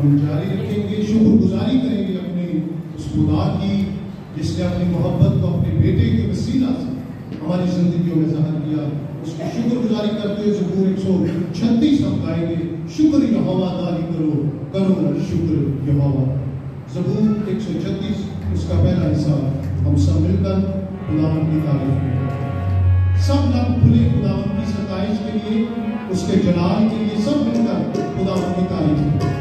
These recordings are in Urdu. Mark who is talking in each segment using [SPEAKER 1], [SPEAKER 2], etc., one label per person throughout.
[SPEAKER 1] ہم جاری رکھیں گے، شکر گزاری کریں گے اپنے اس خدا کی جس نے اپنی محبت کو اپنے بیٹے کے وسیلہ سے ہماری زندگیوں میں ظاہر کیا. اس کی شکر گزاری کرتے ہوئے زبور 136 ہم گائیں گے. شکر یہوہ داری کرو، کرو شکر یہوہ. زبور 136 اس کا پہلا حصہ ہم سب مل کر خداوند کی تعریف کریں. سب لب کھلے خداوند کی ستائش کے لیے، اس کے جلال کے لیے سب مل کر خداوند کی تعریف کریں.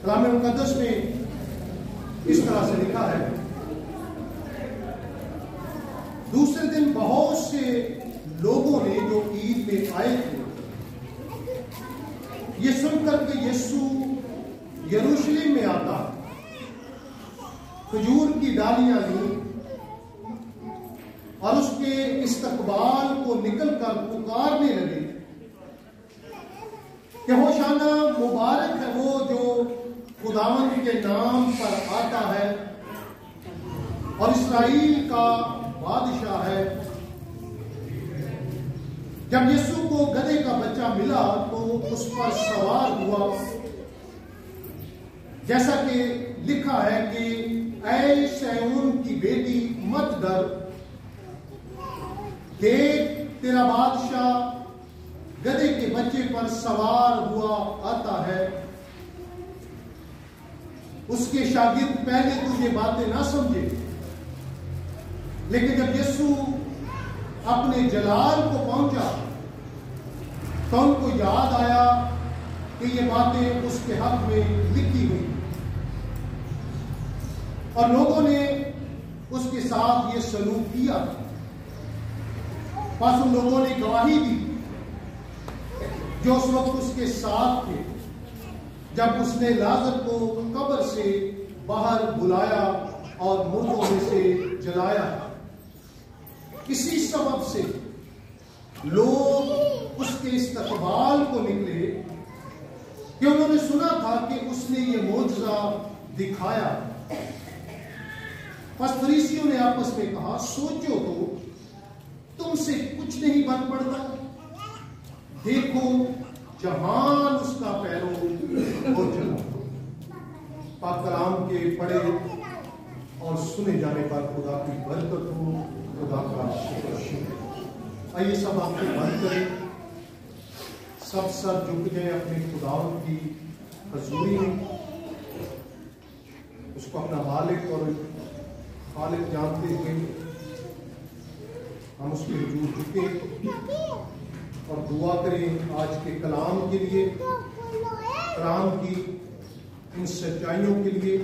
[SPEAKER 1] کلام مقدس میں اس طرح سے لکھا ہے، دوسرے دن بہت سے لوگوں نے جو عید میں آئے تھے، یہ سن کر کہ یسوع یروشلم میں آتا، کھجور کی ڈالیاں لیں اور اس کے استقبال کو نکل کر پکارنے لگے کہ ہوشانہ مبارک ہے وہ جو خداوند کے نام پر آتا ہے اور اسرائیل کا بادشاہ ہے۔ جب یسوع کو گدھے کا بچہ ملا تو اس پر سوار ہوا، جیسا کہ لکھا ہے کہ اے سیون کی بیٹی مت ڈر، دیکھ تیرا بادشاہ گدھے کے بچے پر سوار ہوا آتا ہے۔ اس کے شاگرد پہلے تو یہ باتیں نہ سمجھے، لیکن جب یسوع اپنے جلال کو پہنچا تو ان کو یاد آیا کہ یہ باتیں اس کے حق میں لکھی ہوئی، اور لوگوں نے اس کے ساتھ یہ سلوک کیا۔ بس ان لوگوں نے گواہی دی جو اس وقت اس کے ساتھ تھے جب اس نے لازر کو قبر سے باہر بلایا اور مردوں میں سے جلایا۔ اسی سبب سے لوگ اس کے استقبال کو نکلے کہ انہوں نے سنا تھا کہ اس نے یہ معجزہ دکھایا۔ پس فریسیوں نے آپس میں کہا، سوچو تو تم سے کچھ نہیں بن پڑتا، دیکھو جہان اس کا پیرو ہو چلا۔ پاک کلام کے پڑھے اور سنے جانے پر خدا کی برکت ہو، خدا کا شکر۔ آئیے سب آنکھیں بند کریں، سب سر جھک جائیں اپنے خداوند کی حضوری میں، اس کو اپنا مالک اور خالق جانتے ہوئے ہم اس کے حضور جھکیں اور دعا کریں آج کے کلام کے لیے، کلام کی ان سچائیوں کے لیے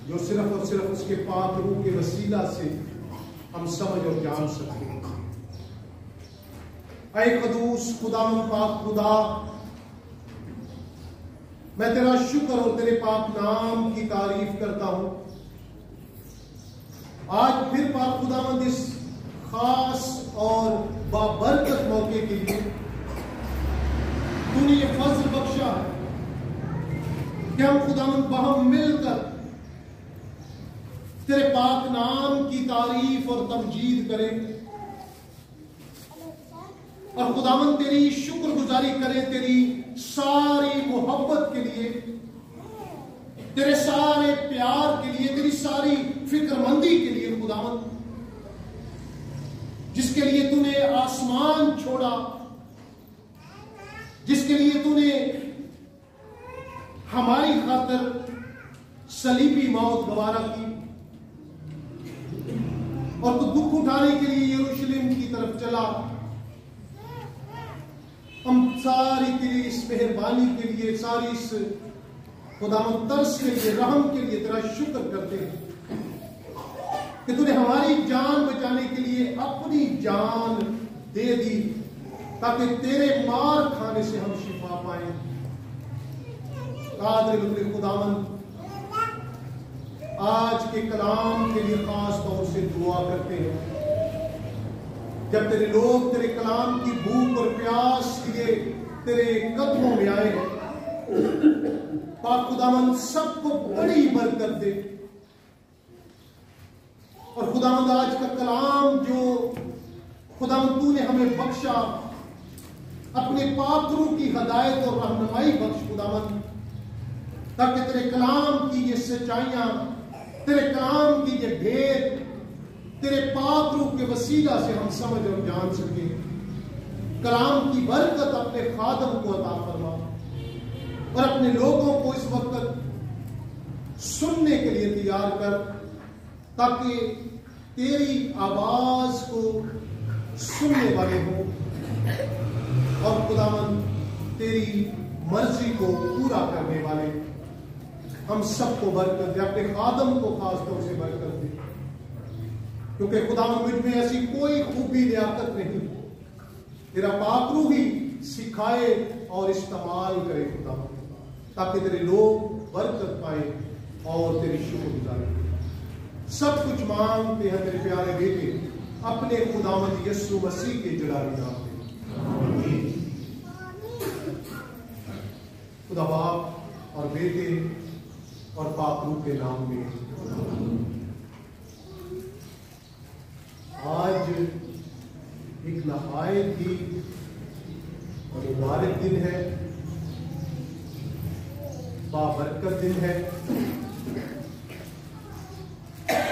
[SPEAKER 1] جو صرف اور صرف اس کے پاک روح کے وسیلہ سے ہم سمجھ اور جان سکتے ہیں۔ اے قدوس خداوند پاک خدا، میں تیرا شکر اور تیرے پاک نام کی تعریف کرتا ہوں۔ آج پھر پاک خداوند اس خاص اور بابرکت موقع کے لیے تو نے یہ فضل بخشا ہے کہ ہم خداوند باہم مل کر تیرے پاک نام کی تعریف اور تمجید کریں اور خداوند تیری شکر گزاری کریں تیری ساری محبت کے لیے، تیرے سارے پیار کے لیے، تیری ساری فکر مندی کے لیے خداوند، جس کے لیے تو نے آسمان چھوڑا، جس کے لیے تو نے ہماری خاطر صلیبی موت گوارا کی اور تو دکھ اٹھانے کے لیے یروشلم کی طرف چلا۔ ہم ساری تیری اس مہربانی کے لیے، ساری اس خداوند ترس کے لیے، رحم کے لیے تیرا شکر کرتے ہیں کہ تو نے ہماری جان بچانے کے لیے اپنی جان دے دی تاکہ تیرے مار کھانے سے ہم شفا پائیں۔ قادر مطلق خداوند، آج کے کلام کے لیے خاص طور سے دعا کرتے ہیں۔ جب تیرے لوگ تیرے کلام کی بھوک اور پیاس لیے تیرے قدموں میں آئے ہیں، پاک خداوند سب کو بڑی برکت دے، اور خداوند آج کا کلام جو خداوند تو نے ہمیں بخشا، اپنے پاک روح کی ہدایت اور رہنمائی بخش خداوند، تاکہ تیرے کلام کی یہ سچائیاں، تیرے کلام کی یہ بھید تیرے پاک روح کے وسیلہ سے ہم سمجھ اور جان سکیں۔ کلام کی برکت اپنے خادم کو عطا فرما اور اپنے لوگوں کو اس وقت سننے کے لیے تیار کر، تاکہ تیری آواز کو سننے والے ہوں اور خداوند تیری مرضی کو پورا کرنے والے۔ ہم سب کو برکت دے، اپنے خادم کو خاص طور سے برکت دے، کیونکہ خداوند مجھ میں ایسی کوئی خوبی لیاقت نہیں تیرا پاک روح ہی سکھائے اور استعمال کرے خدا، تاکہ تیرے لوگ برکت پائے اور تیری شکر گزاری۔ سب کچھ مانگتے ہیں تیرے پیارے بیٹے اپنے خداوند یسوع مسیح کے جلالی نام میں، خدا باپ اور بیٹے اور پاک روح کے نام میں۔ آج ایک نہایت ہی مبارک دن ہے، بابرکت دن ہے،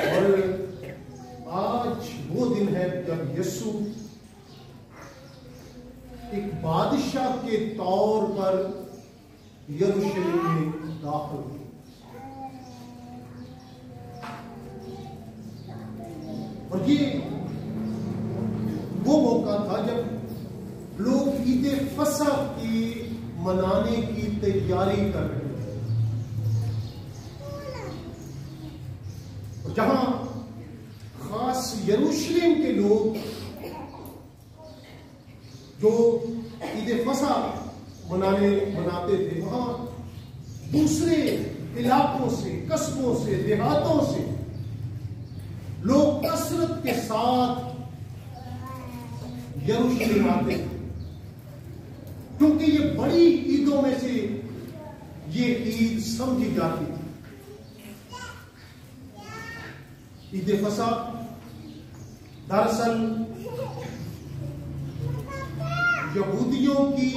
[SPEAKER 1] اور آج وہ دن ہے جب یسوع ایک بادشاہ کے طور پر یروشلم میں داخل ہوئے۔ اور یہ وہ موقع تھا جب لوگ عید فصح کی منانے کی تیاری کر رہے تھے، اور جہاں خاص یروشلم کے لوگ جو عید فصح مناتے تھے، وہاں دوسرے علاقوں سے، قصبوں سے، دیہاتوں سے لوگ کثرت کے ساتھ یروشلم آتے تھے، کیونکہ یہ بڑی عیدوں میں سے یہ عید سمجھی جاتی تھی۔ عید فصح دراصل یہودیوں کی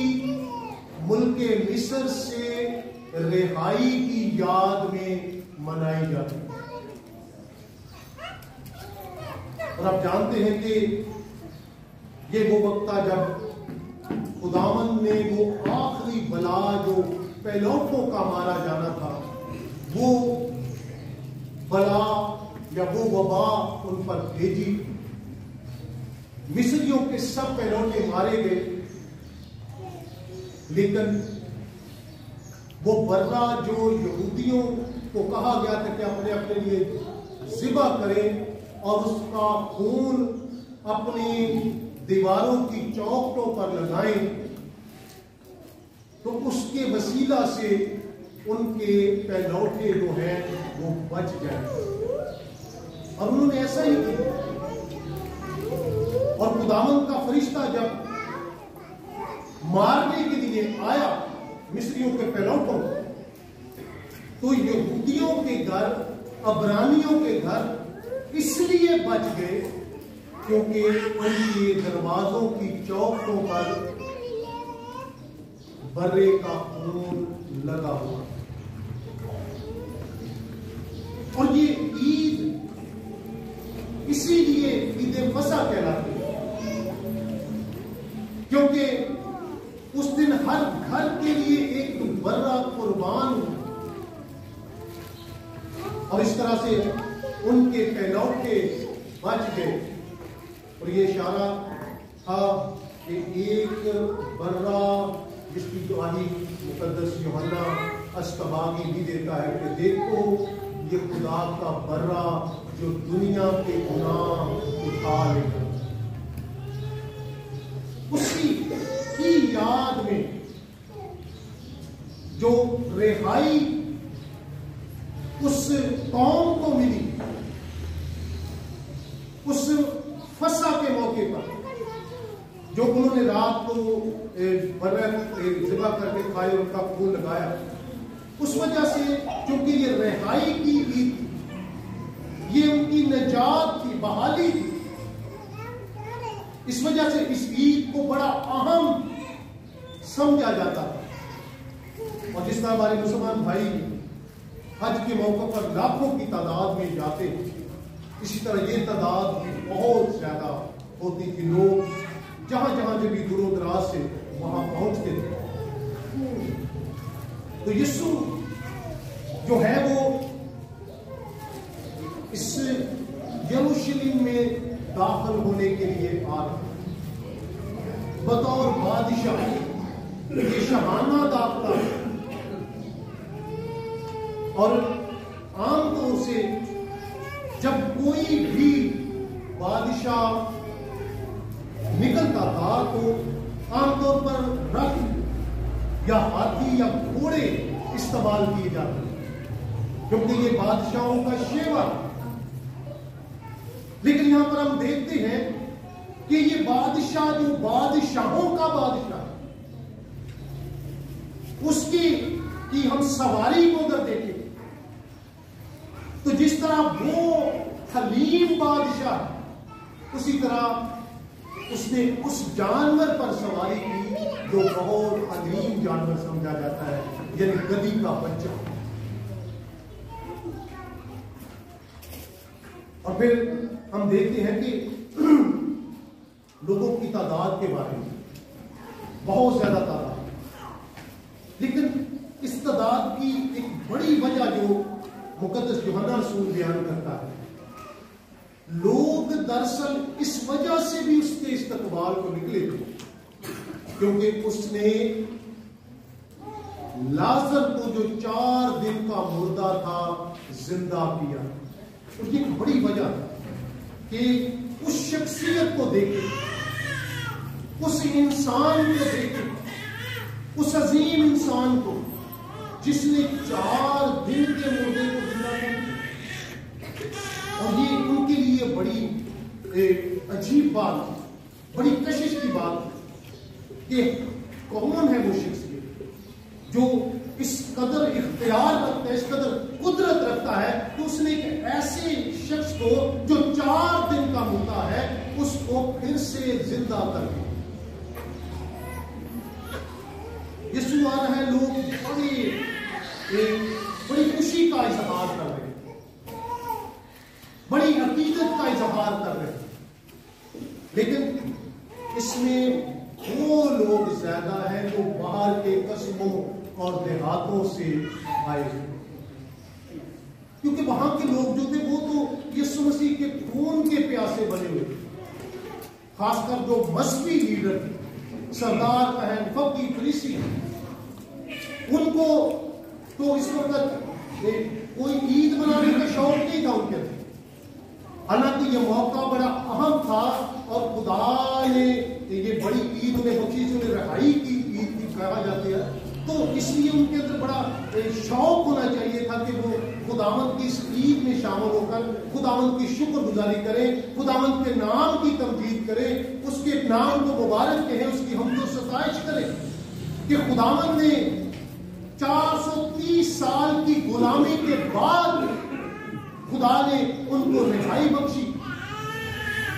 [SPEAKER 1] ملک مصر سے رہائی کی یاد میں منائی جاتی ہے، اور آپ جانتے ہیں کہ یہ وہ وقت تھا جب خداوند نے وہ آخری بلا جو پیلوٹوں کا مارا جانا تھا، وہ بلا یا وہ وبا ان پر بھیجی۔ مصریوں کے سب پیلوٹے مارے گئے، لیکن وہ برہ جو یہودیوں کو کہا گیا تھا کہ اپنے اپنے لیے ذبح کریں اور اس کا خون اپنی دیواروں کی چوکھٹوں پر لگائیں، تو اس کے وسیلہ سے ان کے پیلوٹے جو ہیں وہ بچ گئے، اور انہوں نے ایسا ہی کیا۔ اور خداوند کا فرشتہ جب مارنے کے لیے آیا مصریوں کے پیلوٹوں کو، تو یہودیوں کے گھر، عبرانیوں کے گھر اس لیے بچ گئے کیونکہ ان کے دروازوں کی چوکھٹوں پر برے کا خون لگا ہوا، اور یہ عید اسی لیے عید فصح کہلاتی ہے، کیونکہ اس دن ہر گھر کے لیے ایک برہ قربان ہوا، اور اس طرح سے ان کے پیلوٹے بچ گئے۔ اور یہ اشارہ تھا کہ ایک برہ، جس کی گواہی مقدس یوحنا اسکباغی بھی دیتا ہے کہ دیکھو یہ خدا کا برہ جو دنیا کے گناہ اٹھا لے گا۔ اسی کی یاد میں جو رہائی اس قوم کو ملی، اس فصح کے موقع پر جو انہوں نے رات کو ذبح کر کے کھائے اور ان کا خون لگایا، اس وجہ سے چونکہ یہ رہائی کی عید تھی، یہ ان کی نجات تھی، بحالی تھی، اس وجہ سے اس عید کو بڑا اہم سمجھا جاتا تھا۔ اور جس طرح ہمارے مسلمان بھائی حج کے موقع پر لاکھوں کی تعداد میں جاتے ہیں، اسی طرح یہ تعداد بھی بہت زیادہ ہوتی تھی، لوگ جہاں جہاں جب بھی دور و دراز سے وہاں پہنچتے تھے۔ تو یسوع جو ہے وہ اس یروشلم میں داخل ہونے کے لیے آ رہا بطور بادشاہ، یہ شاہانہ داخلہ، اور عام طور سے جب کوئی بھی بادشاہ نکلتا تھا تو عام طور پر رتھ یا ہاتھی یا گھوڑے استعمال کیے جاتے ہیں کیونکہ یہ بادشاہوں کا شیوا ہے. لیکن یہاں پر ہم دیکھتے ہیں کہ یہ بادشاہ جو بادشاہوں کا بادشاہ ہے، اس کی ہم سواری کو اگر دیکھیں تو جس طرح وہ حلیم بادشاہ اسی طرح اس نے اس جانور پر سواری کی جو بہت حلیم جانور سمجھا جاتا ہے، یعنی گدھی کا بچہ. اور پھر ہم دیکھتے ہیں کہ لوگوں کی تعداد کے بارے میں بہت زیادہ تعداد، لیکن اس تعداد کی ایک بڑی وجہ جو مقدس یوحنا رسول بیان کرتا ہے، لوگ دراصل اس وجہ سے بھی اس کے استقبال کو نکلے تھے کیونکہ اس نے لازر کو جو 4 دن کا مردہ تھا زندہ کیا. اور یہ ایک بڑی وجہ ہے کہ اس شخصیت کو دیکھیں، اس انسان کو دیکھیں، اس عظیم انسان کو جس نے 4 دن کے مردے کو زندہ کیا. اور یہ ان کے لیے بڑی عجیب بات، بڑی کشش کی بات کہ کون ہے وہ شخصیت جو اس قدر اختیار رکھتا ہے، اس قدر قدرت رکھتا ہے کہ اس نے ایک ایسے شخص کو جو 4 دن کا مردہ ہے اس کو پھر سے زندہ کر دیا. یسوع آ رہا ہے، لوگ بڑی خوشی کا اظہار کر رہے ہیں، بڑی عقیدت کا اظہار کر رہے ہیں، لیکن اس میں وہ لوگ زیادہ ہیں جو باہر کے قصبوں اور دیہاتوں سے آئے ہیں، کیونکہ وہاں کے لوگ جو تھے وہ تو یسوع مسیح کے خون کے پیاسے بنے ہوئے تھے. خاص کر جو مذہبی لیڈر تھے، سردار کہن، فقی، فریسی، ان کو تو اس وقت کوئی عید منانے کا شوق نہیں تھا ان کے اندر. حالانکہ یہ موقع بڑا اہم تھا اور خدا نے یہ بڑی عید انہیں بخشی، انہیں رہائی کی عید بھی کہا جاتی ہے، تو اس لیے ان کے اندر بڑا شوق ہونا چاہیے تھا کہ وہ خداوند کی اس عید میں شامل ہو کر خداوند کی شکر گزاری کریں، خداوند کے نام کی تمجید کریں، اس کے نام کو مبارک کہیں، اس کی حمد و ستائش کریں کہ خداوند نے 430 سال کی غلامی کے بعد خدا نے ان کو رہائی بخشی،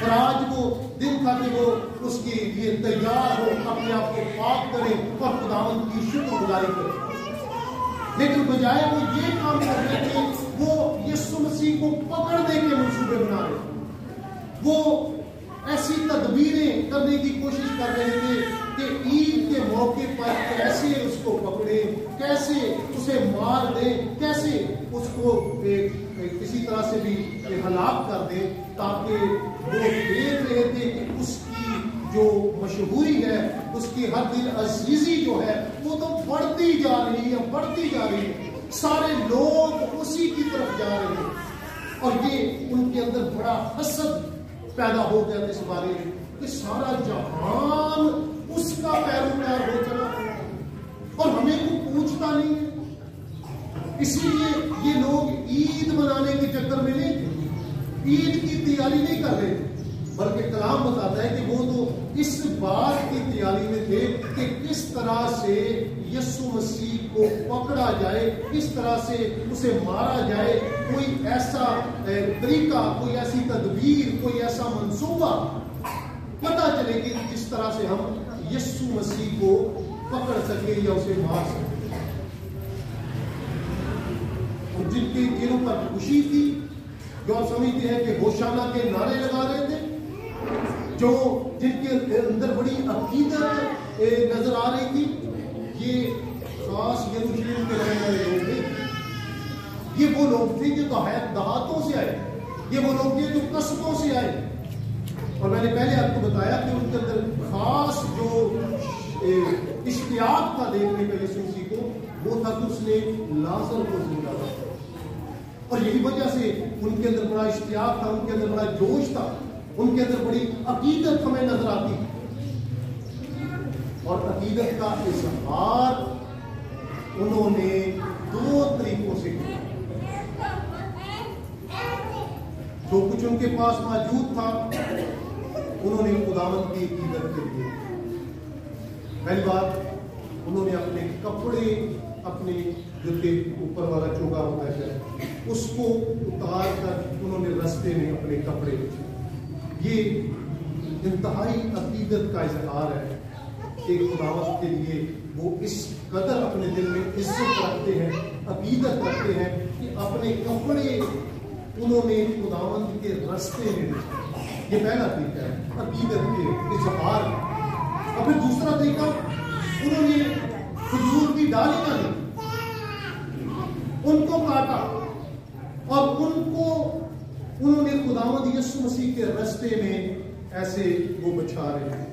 [SPEAKER 1] اور آج وہ دن تھا کہ وہ اس کے لیے تیار ہو، اپنے آپ کو پاک کرے اور خداوند کی شکر گزاری کرے. لیکن بجائے وہ یہ کام کر رہے تھے، وہ یسوع مسیح کو پکڑنے کے منصوبے بنا رہے تھے، وہ ایسی تدبیریں کرنے کی کوشش کر رہے تھے کہ عید کے موقع پر کیسے اس کو پکڑے، کیسے اسے مار دیں، کیسے اس کو کسی طرح سے بھی ہلاک کر دیں، تاکہ وہ دیکھ رہے تھے کہ اس کی جو مشہوری ہے، اس کی ہر دل عزیزی جو ہے وہ تو بڑھتی جا رہی ہے، بڑھتی جا رہی ہے، سارے لوگ اسی کی طرف جا رہے ہیں. اور یہ ان کے اندر بڑا حسد پیدا ہو گیا اس بارے میں کہ سارا جہان اس کا پیروکار ہو چلا اور ہمیں کوئی پوچھتا نہیں ہے. اسی لیے یہ لوگ عید منانے کے چکر میں نہیں تھے، عید کی تیاری نہیں کر رہے تھے، بلکہ کلام بتاتا ہے کہ وہ تو اس بات کی تیاری میں تھے کہ کس طرح سے یسوع مسیح کو پکڑا جائے، کس طرح سے اسے مارا جائے، کوئی ایسا طریقہ، کوئی ایسی تدبیر، کوئی ایسا منصوبہ پتہ چلے کہ جس طرح سے ہم یسوع مسیح کو پکڑ سکے یا اسے مار سکے. جن کے دلوں پر خوشی تھی، جو آپ سمجھتے ہیں کہ ہوشانہ کے نعرے لگا رہے تھے، جو جن کے اندر بڑی عقیدت نظر آ رہی تھی، یہ خاص یروشلم کے رہنے والے لوگ تھے. یہ وہ لوگ تھے جو دیہاتوں سے آئے، یہ وہ لوگ تھے جو قصبوں سے آئے. اور میں نے پہلے آپ کو بتایا کہ ان کے اندر خاص جو اشتیاق تھا دیکھنے کا یسوع مسیح کو، وہ تھا کہ اس نے لازر کو زندہ کیا. اور یہی وجہ سے ان کے اندر بڑا اشتیاق تھا، ان کے اندر بڑا جوش تھا، ان کے اندر بڑی عقیدت ہمیں نظر آتی. اور عقیدت کا اظہار انہوں نے 2 طریقوں سے کیا. جو کچھ ان کے پاس موجود تھا انہوں نے خداوند کی عقیدت کے لیے پہلی بات انہوں نے اپنے کپڑے اپنے جو کہ اوپر والا چوگا ہوتا ہے اس کو اتار کر انہوں نے رستے میں اپنے کپڑے بچھائے. یہ انتہائی عقیدت کا اظہار ہے کہ خداوند کے لیے وہ اس قدر اپنے دل میں عزت رکھتے ہیں, عقیدت رکھتے ہیں کہ اپنے کپڑے انہوں نے خداوند کے رستے میں بچھائے. یہ پہلا طریقہ ہے عقیدت کے اظہار. اور پھر دوسرا طریقہ انہوں نے کھجور کی ڈالیاں لی, ان کو کاٹا اور ان کو انہوں نے خداوند یسوع مسیح کے رستے میں ایسے وہ بچھا رہے ہیں.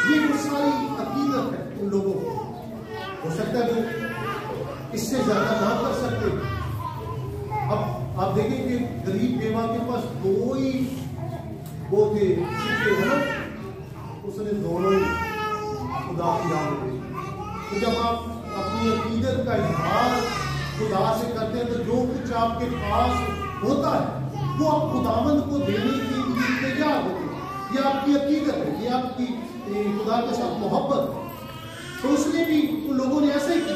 [SPEAKER 1] یہ وہ ساری عقیدت ہے ان لوگوں کو. ہو سکتا ہے وہ اس سے زیادہ نہ کر سکتے. اب آپ دیکھیں کہ غریب بیوہ کے پاس 2 ہی وہ تھے سکے ہیں نا, اس نے دونوں ہی خدا کی راہ میں. تو جب آپ اپنی عقیدت کا اظہار خدا سے کرتے ہیں تو جو کچھ آپ کے پاس ہوتا ہے وہ آپ خداوند کو دینے کے لیے تیار ہوتے ہیں. یہ آپ کی عقیدت ہے, یہ آپ کی خدا کے ساتھ محبت ہے. تو اس نے بھی ان لوگوں نے ایسا ہی کیا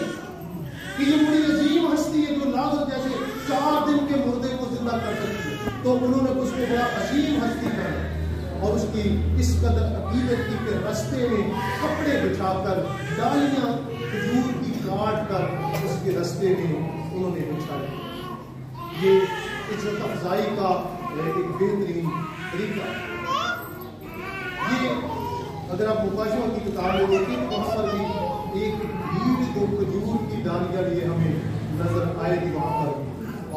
[SPEAKER 1] کہ یہ بڑی عظیم ہستی ہے جو لازر جیسے 4 دن کے مردے کو زندہ کر سکتی ہے, تو انہوں نے اس کو بڑا عظیم ہستی کہا اور اس کی اس قدر عقیدت کی کہ رستے میں کپڑے بچھا کر ڈالیاں کھجور کی کاٹ کر اس کے رستے میں انہوں نے بچھایا. یہ عزت افزائی کا ایک بہترین طریقہ. یہ اگر آپ مکاشفہ کی کتاب میں دیکھیں تو وہاں پر بھی ایک بھیڑ جو کھجور کی ڈالیاں لیے ہمیں نظر آئے گی وہاں پر,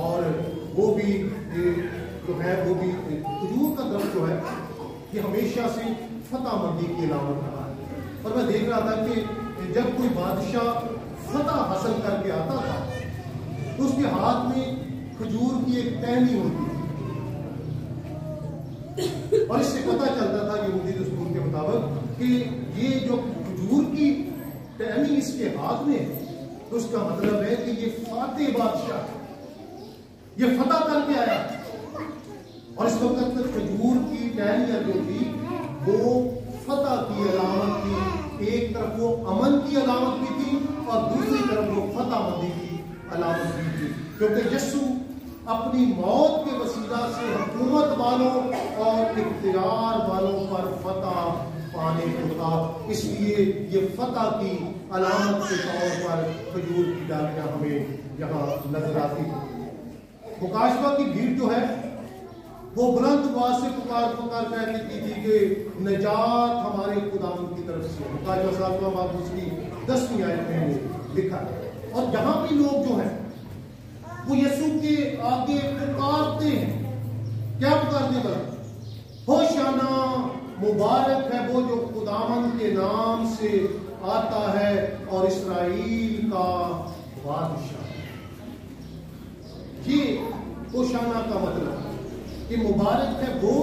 [SPEAKER 1] اور وہ بھی جو ہے وہ بھی کھجور کا درخت جو ہے یہ ہمیشہ سے فتح مندی کی علامت رہا ہے. اور میں دیکھ رہا تھا کہ جب کوئی بادشاہ فتح حاصل کر کے آتا تھا تو اس کے ہاتھ میں کھجور کی ایک ٹہنی ہوتی تھی, اور اس سے پتہ چلتا تھا یہودی دستور کے مطابق کہ یہ جو کھجور کی ٹہنی اس کے ہاتھ میں ہے تو اس کا مطلب ہے کہ یہ فاتح بادشاہ ہے, یہ فتح کر کے آیا. اور اس وقت تک کھجور کی ٹہنیاں جو تھی وہ فتح کی علامت تھی. ایک طرف وہ امن کی علامت بھی تھی اور دوسری طرف وہ فتح مندی کی علامت بھی تھی, کیونکہ یسوع اپنی موت کے وسیلہ سے حکومت والوں اور اختیار والوں پر فتح پانے کو تھا. اس لیے یہ فتح کی علامت کے طور پر کھجور کی ڈالیاں ہمیں یہاں نظر آتی ہیں. مکاشفہ کی بھیڑ جو ہے وہ بلند آواز سے پکار کہتی تھی کہ نجات ہمارے خداوند کی طرف سے. مکاشفہ 7واں باب اس کی 10ویں آیت میں لکھا ہے. اور یہاں بھی لوگ جو ہیں وہ یسوع کے آگے پکارتے ہیں. کیا پکارتے ہیں؟ ہوشیانہ مبارک ہے وہ جو خداوند کے نام سے آتا ہے اور اسرائیل کا بادشاہ. یہ ہوشیانہ کا مطلب ہے کہ مبارک ہے وہ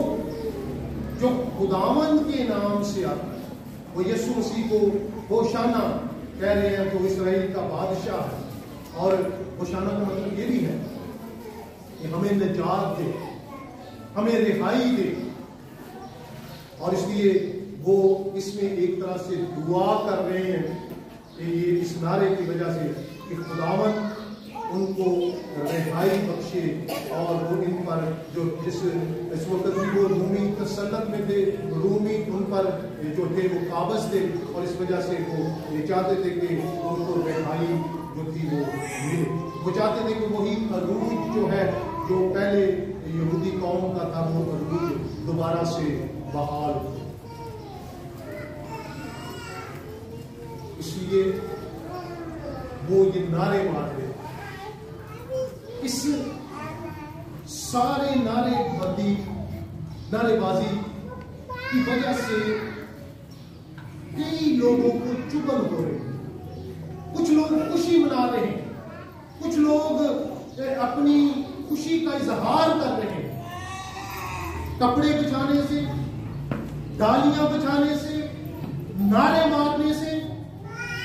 [SPEAKER 1] جو خداوند کے نام سے آتا ہے. وہ یسوع مسیح کو ہوشیانہ کہہ رہے ہیں تو اسرائیل کا بادشاہ ہے. اور ہوشیانہ کا مطلب یہ بھی ہے کہ ہمیں نجات دے, ہمیں رہائی دے. اور اس لیے وہ اس میں ایک طرح سے دعا کر رہے ہیں کہ یہ اس نعرے کی وجہ سے کہ خداوند ان کو رہائی بخشے اور وہ ان پر جو اس وقت بھی وہ رومی تسلط میں تھے, رومی ان پر جو تھے وہ قابض تھے اور اس وجہ سے وہ یہ چاہتے تھے کہ ان کو رہائی جو تھی وہ ملے. وہ چاہتے تھے کہ وہی عروج جو ہے جو پہلے یہودی قوم کا تھا وہ عروج دوبارہ سے بحال ہو. اس لیے وہ یہ نعرے مار رہے. اس سارے نعرے بازی کی وجہ سے کئی لوگوں کو چبھن ہو رہے ہیں. کچھ لوگ خوشی منا رہے ہیں, کچھ لوگ اپنی خوشی کا اظہار کر رہے ہیں. کپڑے بچھانے سے, ڈالیاں بچھانے سے, نعرے مارنے سے،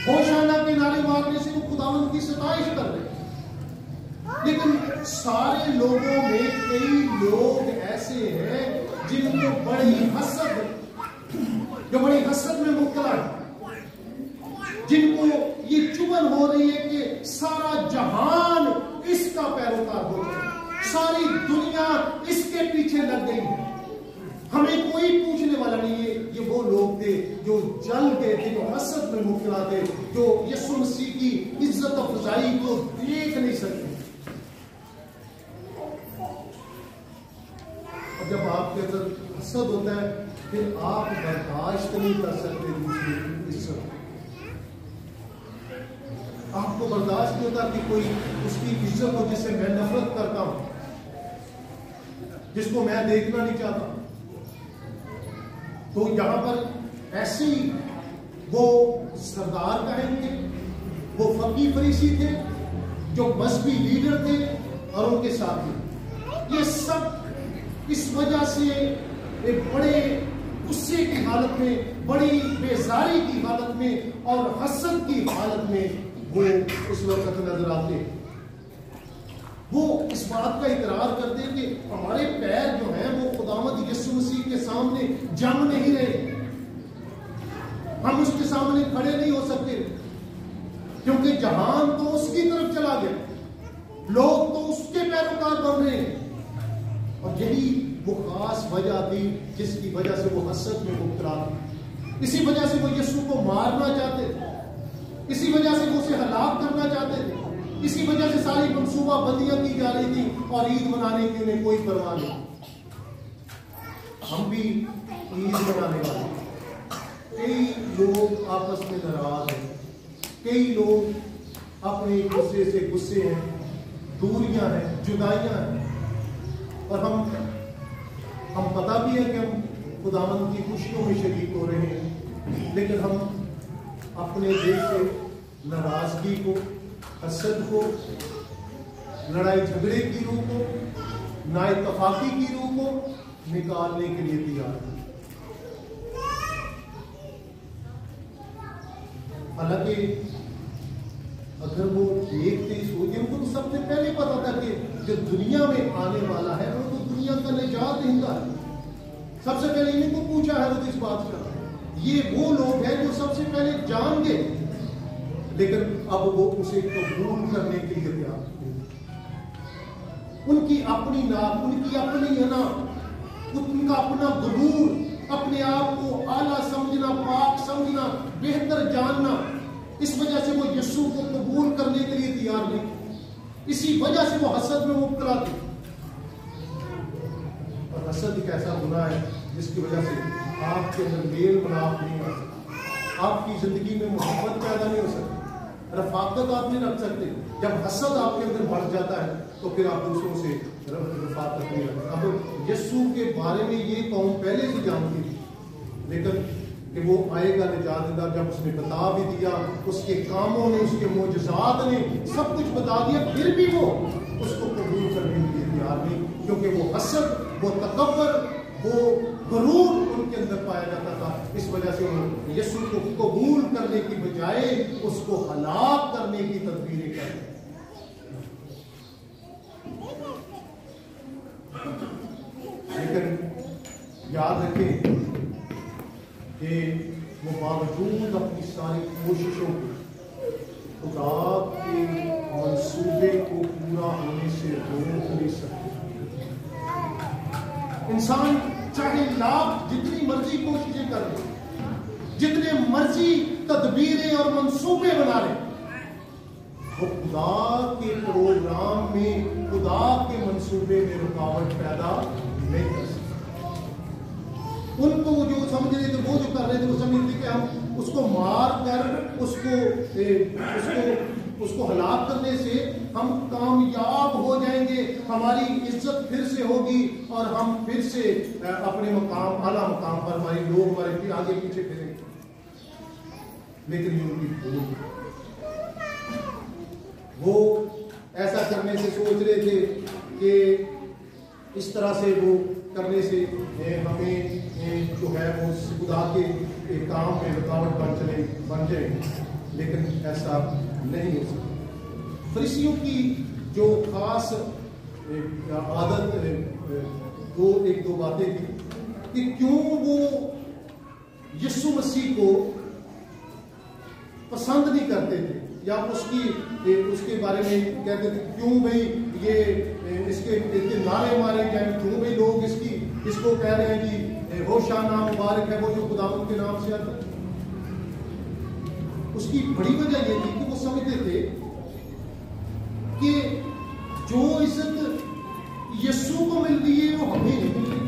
[SPEAKER 1] ہوشانہ کے نعرے مارنے سے وہ خداوند کی ستائش کر رہے ہیں، لیکن سارے لوگوں میں کئی لوگ ایسے ہیں جن کو بڑی حسد میں مبتلا ہے، جن کو یہ چبھن ہو رہی ہے کہ سارا جہان اس کا پیروکار ہو جائے، ساری دنیا اس کے پیچھے لگ گئی ہے، ہمیں کوئی پوچھنے والا نہیں ہے۔ یہ وہ لوگ تھے جو جل گئے تھے، جو حسد میں مبتلا تھے، جو یسوع مسیح کی عزت افزائی کو دیکھ نہیں سکتے۔ اور جب آپ کے اندر حسد ہوتا ہے پھر آپ برداشت نہیں کر سکتے دوسرے کی عزت، آپ کو برداشت نہیں ہوتا کہ کوئی اس کی عزت ہو جس سے میں نفرت کرتا ہوں، جس کو میں دیکھنا نہیں چاہتا۔ تو یہاں پر ایسے ہی وہ سردار کہیں گے، وہ فقیہ فریسی تھے جو مذہبی لیڈر تھے اور ان کے ساتھی، یہ سب اس وجہ سے ایک بڑے غصے کی حالت میں، بڑی بیزاری کی حالت میں اور حسد کی حالت میں وہ اس وقت نظر آتے۔ وہ اس بات کا اقرار کرتے کہ ہمارے پیر جو ہیں وہ خداوند یسوع مسیح کے سامنے جم نہیں رہے، ہم اس کے سامنے کھڑے نہیں ہو سکتے، کیونکہ جہان تو اس کی طرف چلا گیا، لوگ تو اس کے پیروکار بن رہے ہیں۔ اور یہی وہ خاص وجہ تھی جس کی وجہ سے وہ حسد میں مبتلا تھی، اسی وجہ سے وہ یسوع کو مارنا چاہتے تھے، اسی وجہ سے وہ اسے ہلاک کرنا چاہتے تھے، اسی وجہ سے ساری منصوبہ بندیاں کی جا رہی تھی اور عید منانے کی انہیں کوئی پرواہ نہیں۔ ہم بھی عید منانے والے ہیں، کئی لوگ آپس میں ناراض ہیں، کئی لوگ اپنے غصے سے غصے ہیں، دوریاں ہیں، جدائیاں ہیں، اور ہم پتہ بھی ہے کہ ہم خداوند کی خوشیوں میں شریک ہو رہے ہیں، لیکن ہم اپنے دل سے ناراضگی کو، حسد کو، لڑائی جھگڑے کی روح کو، نااتفاقی کی روح کو نکالنے کے لیے تیار ہیں۔ حالانکہ اگر وہ دیکھتے سوچتے، ان کو تو سب سے پہلے پتا تھا کہ جو دنیا میں آنے والا ہے وہ تو دنیا کا نجات دہندہ ہے، سب سے پہلے انہیں کو پوچھا ہے اس بات کا۔ یہ وہ لوگ ہیں جو سب سے پہلے جان گے، لیکن اب وہ اسے قبول کرنے کے لیے تیار ہیں۔ ان کی اپنی ناک، ان کی اپنی انا، ان کا اپنا غرور، اپنے آپ کو اعلیٰ سمجھنا، پاک سمجھنا، بہتر جاننا، اس وجہ سے وہ یسوع کو قبول کرنے کے لیے تیار نہیں، اسی وجہ سے وہ حسد میں مبتلا تھے۔ اور حسد ایک ایسا گناہ ہے جس کی وجہ سے آپ کے اندر میل ملاپ نہیں آ سکتا، آپ کی زندگی میں محبت پیدا نہیں ہو سکتی، رفاقت آپ نہیں رکھ سکتے۔ جب حسد آپ کے اندر بڑھ جاتا ہے تو پھر آپ دوسروں سے رفاقت نہیں رکھتے۔ اب یسوع کے بارے میں یہ قوم پہلے سے جانتی تھی، لیکن کہ وہ آئے گا نجات دہندہ، جب اس نے بتا بھی دیا، اس کے کاموں نے، اس کے معجزات نے سب کچھ بتا دیا، پھر بھی وہ اس کو قبول کرنے کے لیے تیار نہیں، کیونکہ وہ حسد، وہ تکبر، وہ غرور ان کے اندر پایا جاتا تھا۔ اس وجہ سے وہ یسوع کو قبول کرنے کی بجائے اس کو ہلاک کرنے کی تدبیریں کرتے۔ لیکن یاد رکھیں کہ وہ باوجود اپنی ساری کوششوں کے خدا کے منصوبے کو پورا ہونے سے روک نہیں سکتے۔ انسان چاہے لاکھ جتنی مرضی کوششیں کر لے، جتنے مرضی تدبیریں اور منصوبے بنا لے، وہ خدا کے پروگرام میں، خدا کے منصوبے میں رکاوٹ پیدا نہیں کر سکتے۔ ان کو جو سمجھ رہے تھے، وہ جو کر رہے تھے، وہ سمجھ رہے کہ ہم اس کو مار کر اس کو ہلاک کرنے سے ہم کامیاب ہو جائیں گے، ہماری عزت پھر سے ہوگی اور ہم پھر سے اپنے مقام، اعلیٰ مقام پر ہمارے لوگ ہمارے پھر آگے پیچھے پھریں گے۔ لیکن یہ ان کی بھول ہے۔ وہ ایسا کرنے سے سوچ رہے تھے کہ اس طرح سے وہ کرنے سے ہمیں جو ہے وہ خدا کے ایک کام میں رکاوٹ بن جائے، لیکن ایسا نہیں ہو سکتا۔ فریسیوں کی جو خاص عادت ایک دو باتیں تھی کہ کیوں وہ یسوع مسیح کو پسند نہیں کرتے تھے، یا اس کے بارے میں کہتے تھے کیوں بھائی یہ اس کے نعرے مارے جائیں، کیوں بھائی لوگ اس کو کہہ رہے ہیں جی ہوشانا مبارک ہے وہ جو خداوند کے نام سے آتا ہے۔ اس کی بڑی وجہ یہ تھی کہ وہ سمجھتے تھے کہ جو عزت یسوع کو ملتی ہے وہ ہمیں نہیں ملتی۔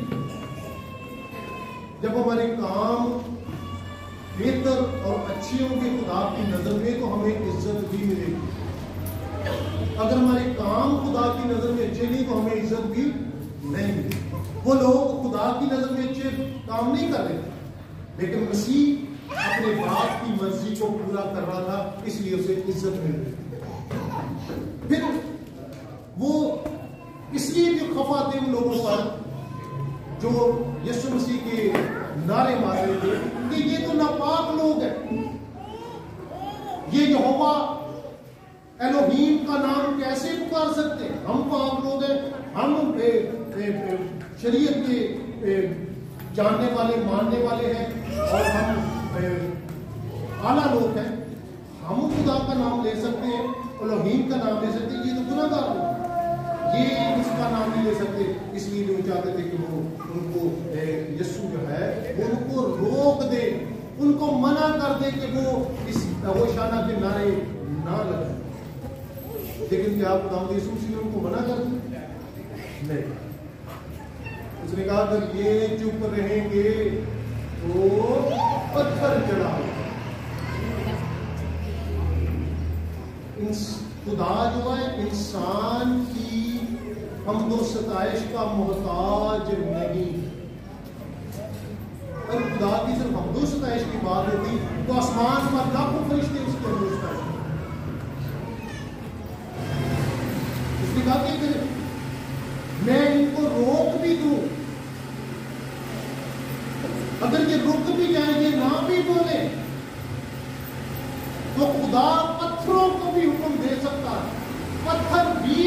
[SPEAKER 1] جب ہمارے کام بہتر اور اچھے ہوں گے خدا کی نظر میں تو ہمیں عزت بھی ملے گی، اگر ہمارے کام خدا کی نظر میں اچھے نہیں تو ہمیں عزت بھی نہیں ملے گی۔ وہ لوگ خدا کی نظر میں اچھے کام نہیں کر رہے، لیکن مسیح اپنے باپ کی مرضی کو پورا کر رہا تھا، اس لیے اسے عزت مل رہی تھی۔ پھر وہ اس لیے بھی خفا تھے ان لوگوں پر جو یسوع مسیح کے نعرے مار رہے تھے کہ یہ تو ناپاک لوگ ہیں، یہ یہوہ الوہیم کا نام کیسے پکار سکتے ہیں؟ ہم پاک لوگ ہیں، ہم شریعت کے جاننے والے ماننے والے ہیں، اور ہم اعلیٰ لوگ ہیں، ہم خدا کا نام لے سکتے ہیں، الوہیم کا نام لے سکتے ہیں، یہ تو گناہ گار لوگ یہ اس کا نام نہیں لے سکتے۔ اس لیے وہ چاہتے تھے کہ وہ ان کو یسوع جو ہے وہ ان کو روک دے، ان کو منع کر دے کہ وہ اس ہوشانہ کے نعرے نہ لگائیں۔ لیکن کیا خداوند یسوع مسیح نے ان کو منع کر دیا؟ نہیں، اس نے کہا اگر یہ چپ رہیں گے تو پتھر چڑھاؤ۔ خدا جو ہے انسان کی حمد و ستائش کا محتاج نہیں۔ اگر خدا کی صرف حمد و ستائش کی بات ہوتی تو آسمان پر لاکھوں فرشتے اس کی حمد و ستائش کرتے۔ اس نے کہا کہ میں ان کو روک بھی دوں، اگر یہ رک بھی جائیں گے نہ بھی بولے تو خدا پتھروں کو بھی حکم دے سکتا ہے، پتھر بھی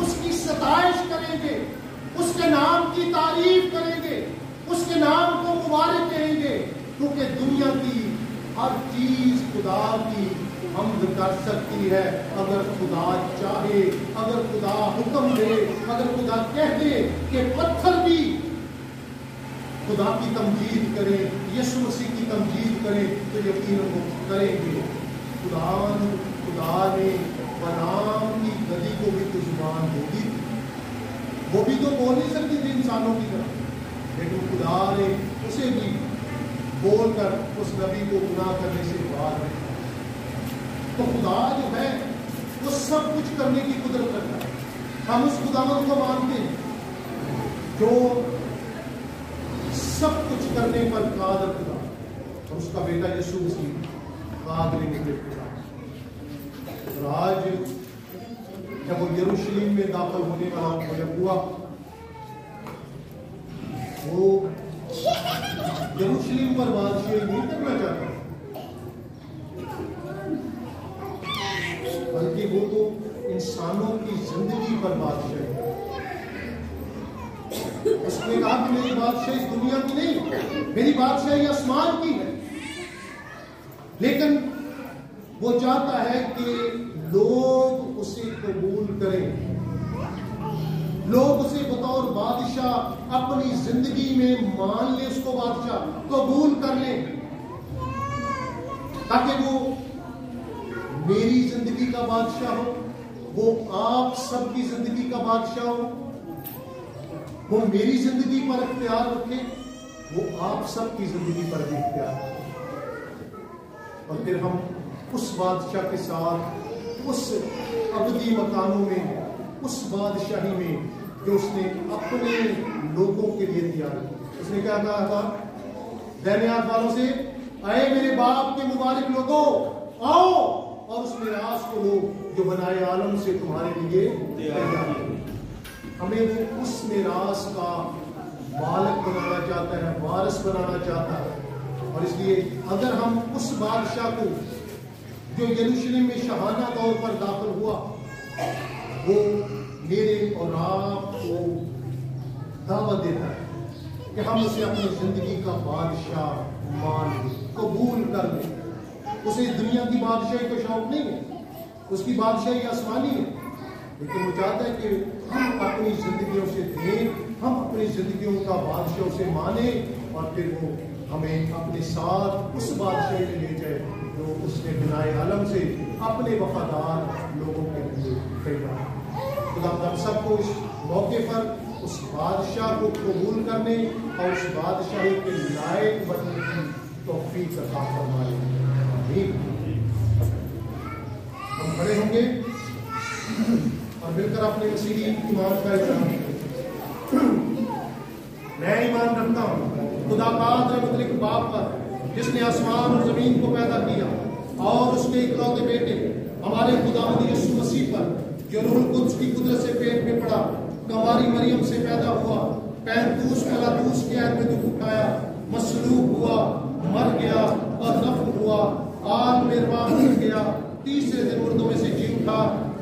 [SPEAKER 1] اس کی ستائش کریں گے، اس کے نام کی تعریف کریں گے، اس کے نام کو مبارک کہیں گے، کیونکہ دنیا کی ہر چیز خدا کی حمد کر سکتی ہے اگر خدا چاہے، اگر خدا حکم دے، اگر خدا کہہ دے کہ پتھر بھی خدا کی تمجید کریں، یسوع مسیح کی تمجید کریں تو یقیناً وہ کریں گے۔ خدا نے بلعام کی گدی کو بھی تو زبان دے دی، وہ بھی تو بول نہیں سکتی تھی انسانوں کی طرح، لیکن خدا نے اسے بھی بول کر اس نبی کو گناہ کرنے سے باز رکھا۔ تو خدا جو ہے وہ سب کچھ کرنے کی قدرت رکھتا ہے۔ ہم اس خداوند کو مانتے ہیں جو سب کچھ کرنے پر قادر خدا، اور اس کا بیٹا یسوع مسیح قادر نکلے خدا۔ اور آج جب وہ یروشلم میں داخل ہونے والا جب ہوا، وہ یروشلم پر بادشاہی نہیں کرنا چاہتا، بلکہ وہ تو انسانوں کی زندگی پر بادشاہی۔ اس نے کہا کہ میری بادشاہی دنیا کی نہیں، میری بادشاہی آسمان کی ہے، لیکن وہ چاہتا ہے کہ لوگ اسے قبول کریں، لوگ اسے بطور بادشاہ اپنی زندگی میں مان لیں، اس کو بادشاہ قبول کر لیں، تاکہ وہ میری زندگی کا بادشاہ ہو، وہ آپ سب کی زندگی کا بادشاہ ہو، وہ میری زندگی پر اختیار رکھے، وہ آپ سب کی زندگی پر بھی اختیار رکھے، اور پھر ہم اس بادشاہ کے ساتھ اس ابدی مکانوں میں، اس بادشاہی میں جو اس نے اپنے لوگوں کے لیے تیار کی۔ اس نے کیا کہا تھا دینیات والوں سے، اے میرے باپ کے مبارک لوگوں، آؤ اور اس میراث کو لو جو بنائے عالم سے تمہارے لیے تیار ہے۔ ہمیں وہ اس میراث کا مالک بنانا چاہتا ہے، وارث بنانا چاہتا ہے، اور اس لیے اگر ہم اس بادشاہ کو جو یروشلم میں شاہانہ طور پر داخل ہوا، وہ میرے اور آپ کو دعوت دیتا ہے کہ ہم اسے اپنی زندگی کا بادشاہ مان لیں، قبول کر لیں۔ اسے دنیا کی بادشاہی کو شوق نہیں ہے، اس کی بادشاہی آسمانی ہے، لیکن وہ چاہتا ہے کہ ہم اپنی زندگیوں سے دیں، ہم اپنی زندگیوں کا بادشاہ اسے مانیں، اور پھر وہ ہمیں اپنے ساتھ اس بادشاہی میں لے جائے جو اس نے بنائے عالم سے اپنے وفادار لوگوں کے لیے خریدا۔ خدا ہم سب کو اس موقع پر اس بادشاہ کو قبول کرنے اور اس بادشاہی کے لائق بننے کی توفیق عطا فرمائے۔ آمین۔ ہم کھڑے ہوں گے اور مل کر اپنے مسیحی ایمان کا اعلان کریں۔ میں ایمان رکھتا ہوں خدا قادر مطلق باپ پر، جس نے آسمان اور زمین کو پیدا کیا، اور اس کے اکلوتے بیٹے ہمارے خداوند یسوع مسیح پر، جو روح القدس کی قدرت سے پیٹ میں پڑا، کنواری مریم سے پیدا ہوا، پینتوس پلاطوس کے عہد میں دکھ اٹھایا، مصلوب ہوا، مر گیا اور دفن ہوا، آگ میں رواں گر گیا، تیسرے دن مردوں میں سے جی اٹھا،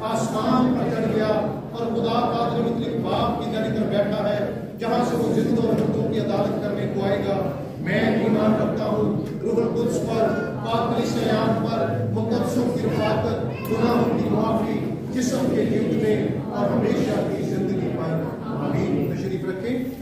[SPEAKER 1] آسمان پر چڑھ گیا، اور خدا قادر مطلق باپ کی دائیں طرف بیٹھا ہے، جہاں سے وہ زندوں اور مردوں کی عدالت کرنے کو آئے گا۔ میں ایمان رکھتا ہوں روح القدس پر، پاک کلیسیا عام پر، مقدسوں کی رفاقت، گناہوں کی معافی، جسم کے لیے اٹھنے اور ہمیشہ کی زندگی پر۔ آمین۔ تشریف رکھیں۔